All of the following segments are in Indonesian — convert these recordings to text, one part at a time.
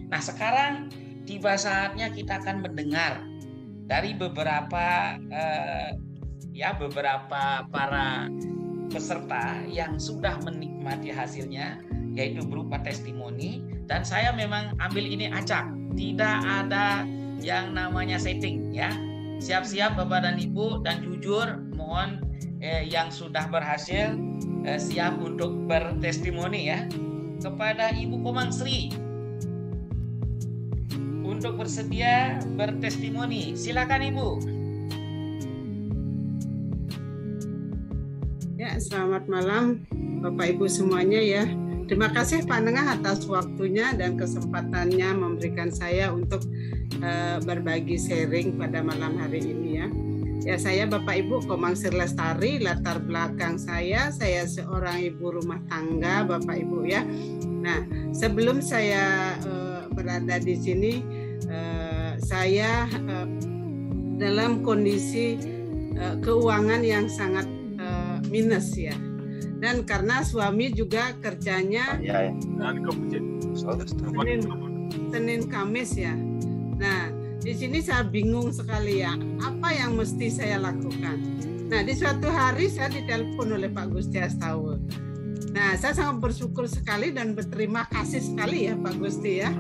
Nah, sekarang tiba saatnya kita akan mendengar dari beberapa para peserta yang sudah menikmati hasilnya, yaitu berupa testimoni. Dan saya memang ambil ini acak, tidak ada yang namanya setting ya. Siap-siap Bapak dan Ibu, dan jujur mohon yang sudah berhasil siap untuk bertestimoni ya. Kepada Ibu Komang Sri untuk bersedia bertestimoni. Silakan Ibu. Ya, selamat malam Bapak Ibu semuanya ya. Terima kasih Pak Nengah atas waktunya dan kesempatannya memberikan saya untuk berbagi sharing pada malam hari ini ya. Ya, saya Bapak Ibu Komang Sri Lestari, latar belakang saya seorang ibu rumah tangga Bapak Ibu ya. Nah, sebelum saya berada di sini, saya dalam kondisi keuangan yang sangat minus ya. Dan karena suami juga kerjanya Senin Kamis ya. Nah, di sini saya bingung sekali ya, apa yang mesti saya lakukan. Nah, di suatu hari saya ditelepon oleh Pak Gusti Astawa. Nah, saya sangat bersyukur sekali dan berterima kasih sekali ya Pak Gusti ya.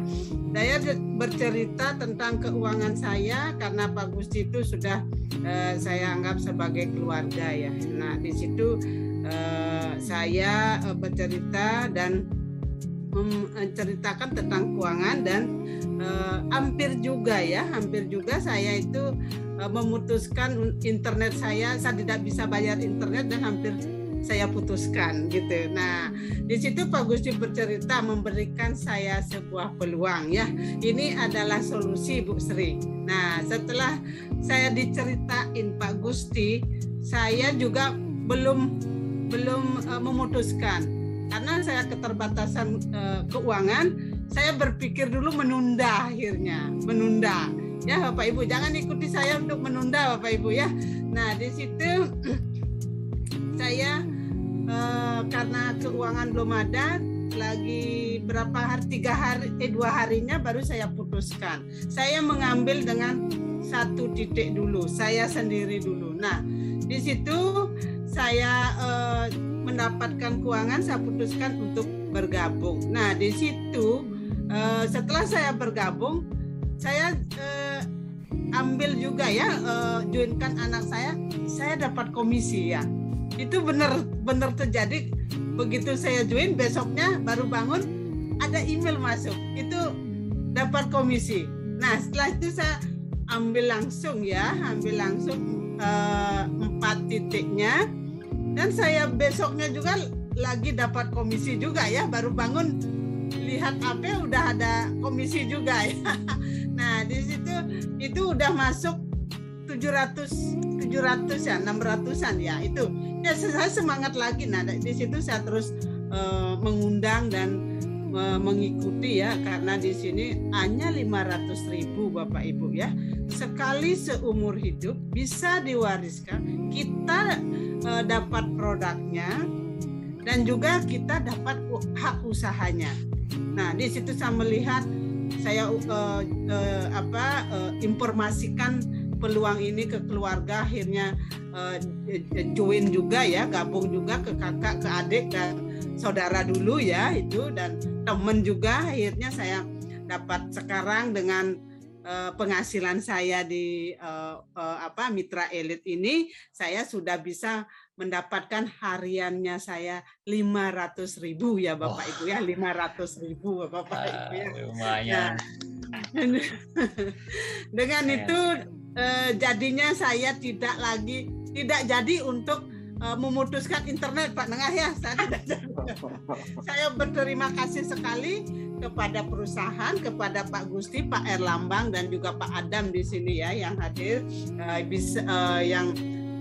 Saya bercerita tentang keuangan saya karena Pak Gusti itu sudah saya anggap sebagai keluarga ya. Nah, di situ saya bercerita dan menceritakan tentang keuangan dan hampir juga saya itu memutuskan internet saya tidak bisa bayar internet dan hampir saya putuskan gitu. Nah, di situ Pak Gusti bercerita memberikan saya sebuah peluang ya. Ini adalah solusi Bu Sri. Nah, setelah saya diceritain Pak Gusti, saya juga belum memutuskan karena saya keterbatasan keuangan. Saya berpikir dulu menunda ya Bapak Ibu, jangan ikuti saya untuk menunda Bapak Ibu ya. Nah, di situ saya karena keuangan belum ada lagi berapa hari, 2 harinya baru saya putuskan. Saya mengambil dengan satu titik dulu, saya sendiri dulu. Nah, di situ saya mendapatkan keuangan, saya putuskan untuk bergabung. Nah, di situ setelah saya bergabung, saya ambil juga ya, joinkan anak saya dapat komisi ya. Itu benar terjadi. Begitu saya join, besoknya baru bangun ada email masuk, itu dapat komisi. Nah, setelah itu saya ambil langsung 4 titiknya, dan saya besoknya juga lagi dapat komisi juga ya, baru bangun lihat apa udah ada komisi juga ya. Nah, di situ itu udah masuk 700 ya, 600-an ya itu. Ya, saya semangat lagi. Nah, di situ saya terus mengundang dan mengikuti ya, karena di sini hanya 500.000 Bapak Ibu ya. Sekali seumur hidup bisa diwariskan, kita dapat produknya dan juga kita dapat hak usahanya. Nah, di situ saya melihat, saya informasikan peluang ini ke keluarga, akhirnya join juga ya, gabung juga ke kakak, ke adik dan saudara dulu ya itu, dan teman juga. Akhirnya saya dapat sekarang dengan penghasilan saya di Mitra Elit ini, saya sudah bisa mendapatkan hariannya saya 500.000 ya Bapak Ibu ya, 500.000 Bapak Ibu ya. Lumayan. Nah, dengan itu jadinya saya tidak jadi untuk memutuskan internet Pak Nengah ya. Saya berterima kasih sekali kepada perusahaan, kepada Pak Gusti, Pak Erlambang dan juga Pak Adam di sini ya yang hadir, yang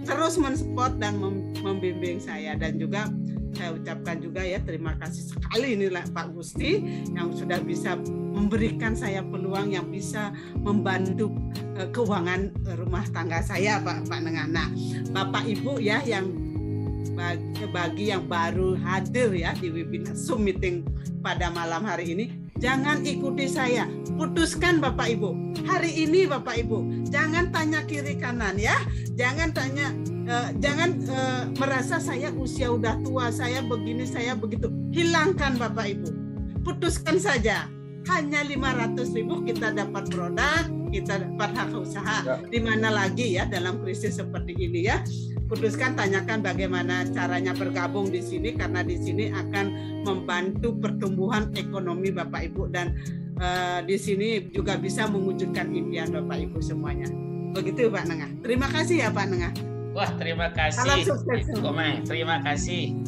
terus mensupport dan membimbing saya, dan juga saya ucapkan juga ya terima kasih sekali inilah Pak Gusti yang sudah bisa memberikan saya peluang yang bisa membantu keuangan rumah tangga saya Pak Nengah. Nah, Bapak Ibu ya yang bagi yang baru hadir ya di webinar Zoom meeting pada malam hari ini, Jangan ikuti saya. Putuskan Bapak Ibu. Hari ini Bapak Ibu, jangan tanya kiri kanan ya. Jangan tanya merasa saya usia udah tua, saya begini, saya begitu. Hilangkan Bapak Ibu. Putuskan saja. Hanya 500.000 kita dapat produk, kita dapat hak usaha. Di mana lagi ya dalam krisis seperti ini ya. Putuskan, tanyakan bagaimana caranya bergabung di sini, karena di sini akan membantu pertumbuhan ekonomi Bapak Ibu, dan di sini juga bisa mewujudkan impian Bapak Ibu semuanya. Begitu Pak Nengah. Terima kasih ya Pak Nengah. Wah, terima kasih. Salam sukses. Komang, terima kasih.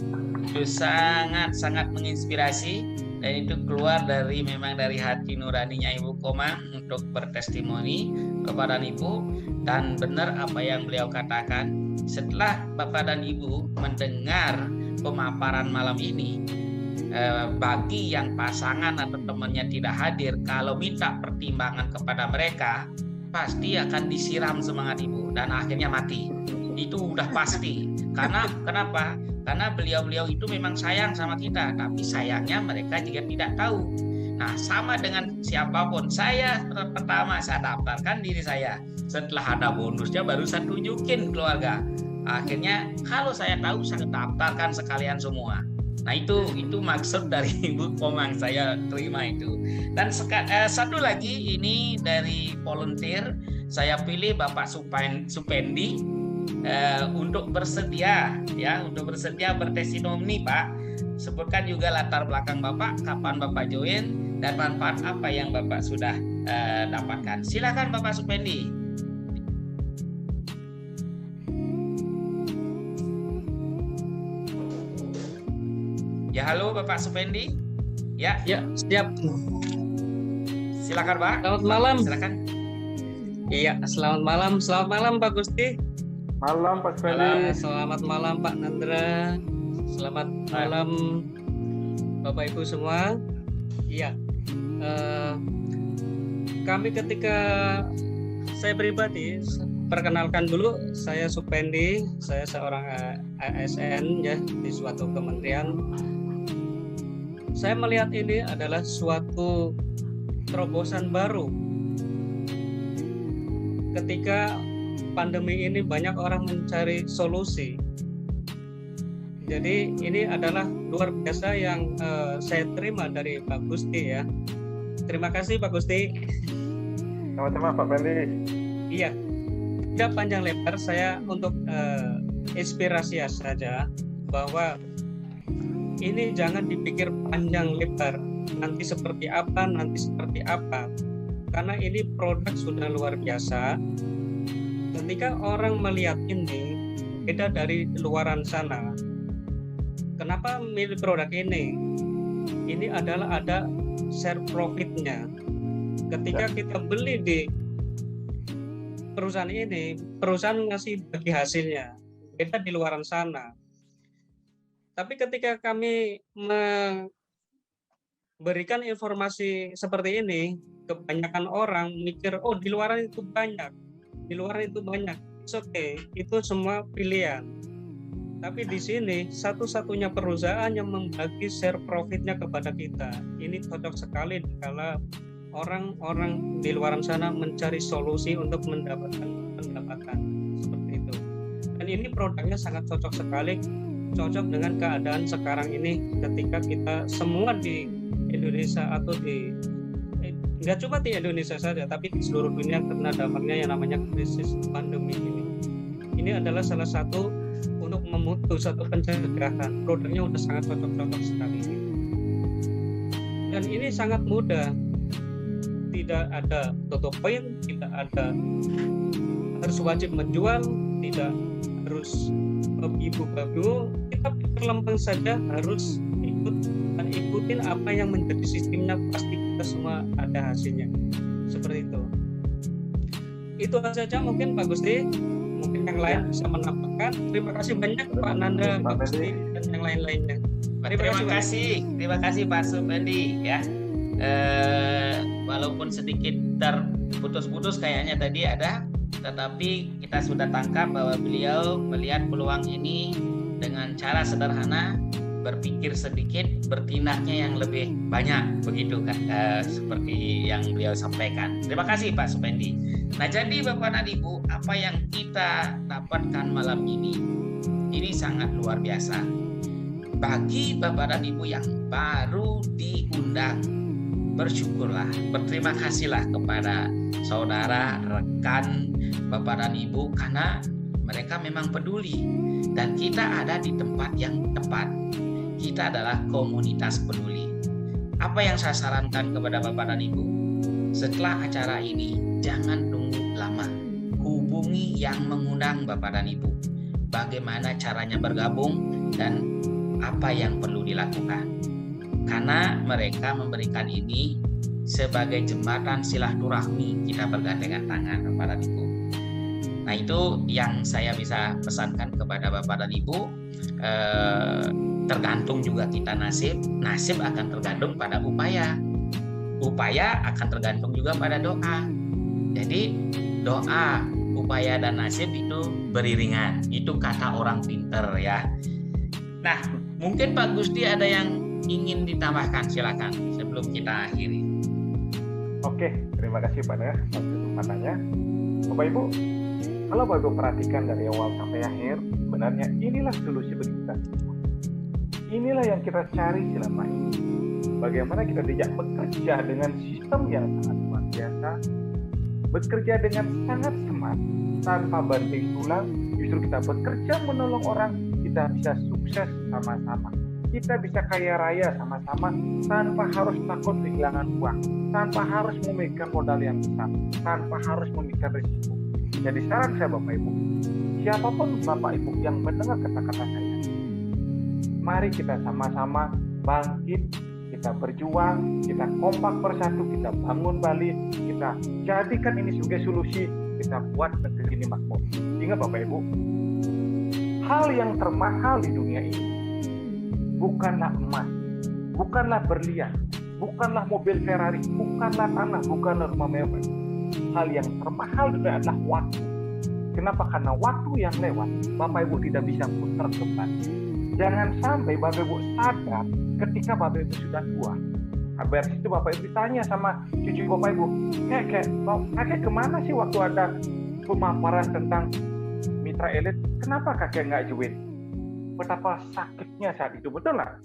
Itu sangat menginspirasi, dan itu keluar memang dari hati nuraninya Ibu Komang untuk bertestimoni kepada Ibu. Dan benar apa yang beliau katakan, setelah Bapak dan Ibu mendengar pemaparan malam ini, bagi yang pasangan atau temannya tidak hadir, kalau minta pertimbangan kepada mereka, pasti akan disiram semangat Ibu dan akhirnya mati. Itu udah pasti. Karena kenapa? Karena beliau-beliau itu memang sayang sama kita, tapi sayangnya mereka juga tidak tahu. Nah, sama dengan siapapun, saya pertama saya daftarkan diri saya. Setelah ada bonusnya baru saya tunjukin keluarga. Akhirnya kalau saya tahu saya daftarkan sekalian semua. Nah, itu maksud dari Ibu Komang, saya terima itu. Dan satu lagi ini dari volunteer, saya pilih Bapak Supendi untuk bersedia bertestimoni Pak. Sebutkan juga latar belakang Bapak, kapan Bapak join, dan manfaat apa yang Bapak sudah dapatkan. Silakan Bapak Supendi. Ya, halo Bapak Supendi. Ya, siap. Silakan Pak. Selamat malam. Silakan. Iya, selamat malam. Selamat malam Pak Gusti. Malam Pak Supendi. Selamat malam Pak Nandra. Selamat malam Bapak Ibu semua. Iya. Kami ketika saya pribadi perkenalkan dulu, saya Supendi, saya seorang ASN ya di suatu kementerian. Saya melihat ini adalah suatu terobosan baru. Ketika pandemi ini banyak orang mencari solusi. Jadi ini adalah luar biasa yang saya terima dari Pak Gusti ya. Terima kasih Pak Gusti. Sama-sama Pak Pendi. Iya. Tidak panjang lebar, saya untuk inspirasi saja bahwa ini jangan dipikir panjang lebar, nanti seperti apa, karena ini produk sudah luar biasa. Ketika orang melihat ini beda dari luaran sana. Kenapa milih produk ini? Ini adalah ada share profitnya. Ketika kita beli di perusahaan ini, perusahaan ngasih bagi hasilnya, beda di luaran sana. Tapi ketika kami memberikan informasi seperti ini, kebanyakan orang mikir, oh di luaran itu banyak, It's okay, itu semua pilihan. Tapi di sini satu-satunya perusahaan yang membagi share profitnya kepada kita. Ini cocok sekali kalau orang-orang di luaran sana mencari solusi untuk mendapatkan pendapatan seperti itu. Dan ini produknya sangat cocok sekali, cocok dengan keadaan sekarang ini ketika kita semua di Indonesia atau nggak cuma di Indonesia saja, tapi di seluruh dunia kena dampaknya yang namanya krisis pandemi ini. Ini adalah salah satu untuk memutus satu pencegahan. Produknya udah sangat cocok sekali. Dan ini sangat mudah. Tidak ada tutup poin, tidak ada harus wajib menjual, tidak harus ibu-ibu, kita lempeng saja harus ikutin apa yang menjadi sistemnya, pasti kita semua ada hasilnya. Seperti itu saja mungkin Pak Gusti, mungkin yang lain bisa menambahkan. Terima kasih banyak Pak Nanda, Pak Gusti, dan yang lain-lainnya. Terima kasih Pak Supendi ya. Walaupun sedikit terputus-putus kayaknya tadi ada, tetapi kita sudah tangkap bahwa beliau melihat peluang ini dengan cara sederhana berpikir sedikit, bertindaknya yang lebih banyak, begitu kan, seperti yang beliau sampaikan. Terima kasih Pak Supendi. Nah, jadi Bapak dan Ibu, apa yang kita dapatkan malam ini sangat luar biasa. Bagi Bapak dan Ibu yang baru diundang, bersyukurlah, berterima kasihlah kepada saudara, rekan Bapak dan Ibu, karena mereka memang peduli dan kita ada di tempat yang tepat. Kita adalah komunitas peduli. Apa yang saya sarankan kepada Bapak dan Ibu? Setelah acara ini, jangan tunggu lama. Hubungi yang mengundang Bapak dan Ibu. Bagaimana caranya bergabung dan apa yang perlu dilakukan. Karena mereka memberikan ini sebagai jembatan silaturahmi kita bergandengan tangan Bapak dan Ibu. Nah, itu yang saya bisa pesankan kepada Bapak dan Ibu. Tergantung juga kita nasib akan tergantung pada upaya akan tergantung juga pada doa. Jadi doa, upaya dan nasib itu beriringan, itu kata orang pinter ya. Nah, mungkin Pak Gusti ada yang ingin ditambahkan, silakan sebelum kita akhiri. Oke, terima kasih Pak atas kesempatannya. Bapak Ibu, kalau Bapak Ibu perhatikan dari awal sampai akhir, sebenarnya inilah solusi bagi kita semua. Inilah yang kita cari selama ini. Bagaimana kita diajak bekerja dengan sistem yang sangat luar biasa, bekerja dengan sangat smart, tanpa banting tulang. Justru kita bekerja menolong orang, kita bisa sukses sama-sama. Kita bisa kaya raya sama-sama tanpa harus takut kehilangan uang, tanpa harus memegang modal yang besar, tanpa harus memikirkan risiko. Jadi saran saya Bapak Ibu, siapapun Bapak Ibu yang mendengar kata-kata saya, mari kita sama-sama bangkit, kita berjuang, kita kompak bersatu, kita bangun Bali, kita jadikan ini sebagai solusi, kita buat negeri ini makmur. Ingat Bapak Ibu, hal yang termahal di dunia ini bukanlah emas, bukanlah berlian, bukanlah mobil Ferrari, bukanlah tanah, bukanlah rumah mewah. Hal yang termahal juga adalah waktu. Kenapa? Karena waktu yang lewat, Bapak Ibu tidak bisa putar kembali. Jangan sampai Bapak Ibu sadar ketika Bapak Ibu sudah tua. Habis itu Bapak Ibu ditanya sama cucu Bapak Ibu, kakek kemana sih waktu ada pemaparan tentang mitra elit? Kenapa kakek nggak join? Betapa sakitnya saat itu, betul lah?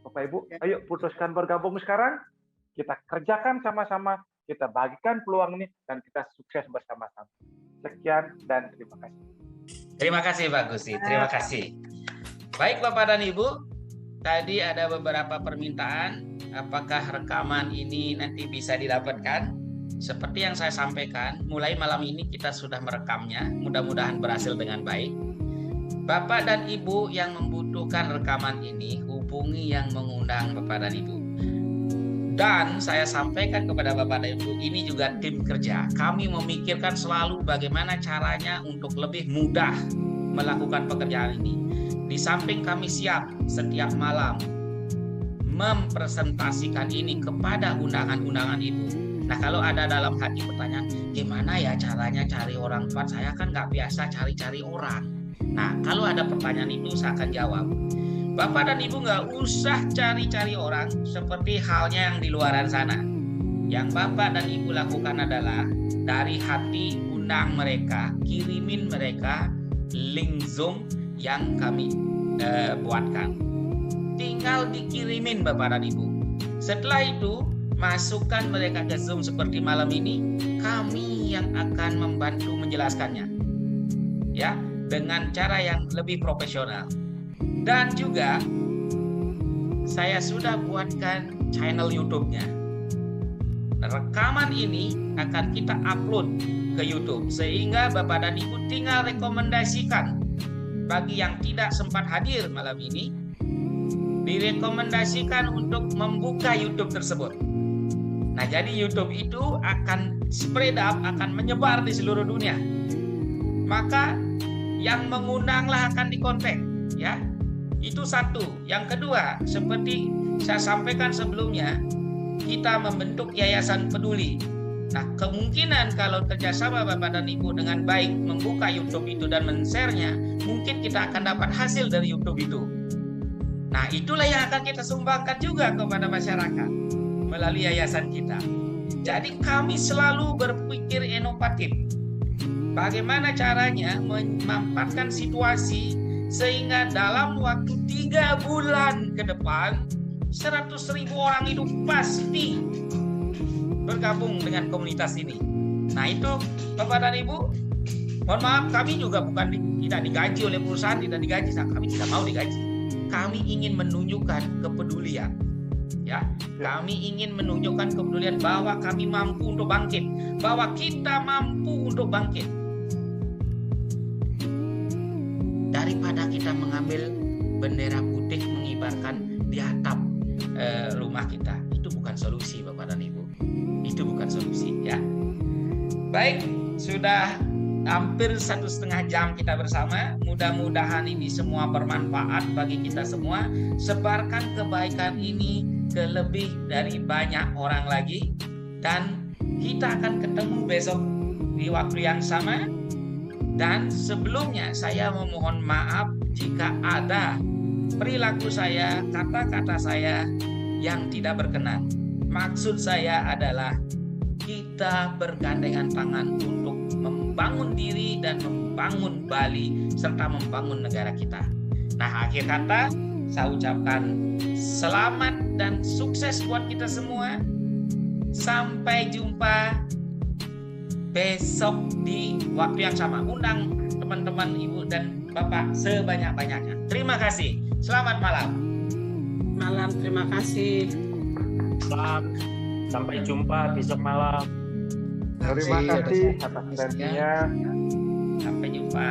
Bapak Ibu, ayo putuskan bergabung sekarang. Kita kerjakan sama-sama, kita bagikan peluang ini, dan kita sukses bersama-sama. Sekian dan terima kasih. Terima kasih Pak Gusti, terima kasih. Baik Bapak dan Ibu, tadi ada beberapa permintaan, apakah rekaman ini nanti bisa didapatkan? Seperti yang saya sampaikan, mulai malam ini kita sudah merekamnya, mudah-mudahan berhasil dengan baik. Bapak dan Ibu yang membutuhkan rekaman ini, hubungi yang mengundang Bapak dan Ibu. Dan saya sampaikan kepada Bapak dan Ibu, ini juga tim kerja. Kami memikirkan selalu bagaimana caranya untuk lebih mudah melakukan pekerjaan ini. Di samping kami siap setiap malam mempresentasikan ini kepada undangan-undangan Ibu. Nah, kalau ada dalam hati pertanyaan, gimana ya caranya cari orang kuat? Saya kan nggak biasa cari-cari orang. Nah, kalau ada pertanyaan itu saya akan jawab. Bapak dan Ibu nggak usah cari-cari orang seperti halnya yang di luaran sana. Yang Bapak dan Ibu lakukan adalah dari hati undang mereka, kirimin mereka link Zoom yang kami buatkan. Tinggal dikirimin Bapak dan Ibu. Setelah itu, masukkan mereka ke Zoom seperti malam ini, kami yang akan membantu menjelaskannya. Ya, dengan cara yang lebih profesional. Dan juga saya sudah buatkan channel YouTube-nya. Rekaman ini akan kita upload ke YouTube sehingga Bapak dan Ibu tinggal rekomendasikan. Bagi yang tidak sempat hadir malam ini, direkomendasikan untuk membuka YouTube tersebut. Nah, jadi YouTube itu akan spread up, akan menyebar di seluruh dunia. Maka yang mengundanglah akan dikontak, ya. Itu satu. Yang kedua, seperti saya sampaikan sebelumnya, kita membentuk yayasan peduli. Nah, kemungkinan kalau kerjasama Bapak dan Ibu dengan baik membuka YouTube itu dan men-share-nya, mungkin kita akan dapat hasil dari YouTube itu. Nah, itulah yang akan kita sumbangkan juga kepada masyarakat melalui yayasan kita. Jadi kami selalu berpikir inovatif. Bagaimana caranya memanfaatkan situasi sehingga dalam waktu 3 bulan ke depan 100.000 orang itu pasti bergabung dengan komunitas ini. Nah itu Bapak dan Ibu, mohon maaf kami juga tidak digaji oleh perusahaan, tidak digaji, kami tidak mau digaji. Kami ingin menunjukkan kepedulian. Ya, kami ingin menunjukkan kepedulian bahwa kami mampu untuk bangkit, bahwa kita mampu untuk bangkit. Daripada kita mengambil bendera putih mengibarkan di atap rumah kita, itu bukan solusi Bapak dan Ibu. Itu bukan solusi ya. Baik, sudah hampir 1,5 jam kita bersama. Mudah-mudahan ini semua bermanfaat bagi kita semua. Sebarkan kebaikan ini ke lebih dari banyak orang lagi. Dan kita akan ketemu besok di waktu yang sama. Dan sebelumnya saya memohon maaf jika ada perilaku saya, kata-kata saya yang tidak berkenan. Maksud saya adalah kita bergandengan tangan untuk membangun diri dan membangun Bali serta membangun negara kita. Nah, akhir kata saya ucapkan selamat dan sukses buat kita semua. Sampai jumpa besok di waktu yang sama. Undang teman-teman Ibu dan Bapak sebanyak-banyaknya. Terima kasih. Selamat malam. Malam, terima kasih. Malam. Sampai jumpa besok malam. Terima kasih atas atensinya. Sampai jumpa.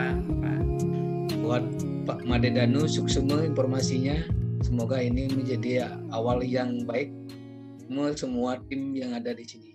Buat Pak Madedanu, suksema informasinya. Semoga ini menjadi awal yang baik semua tim yang ada di sini.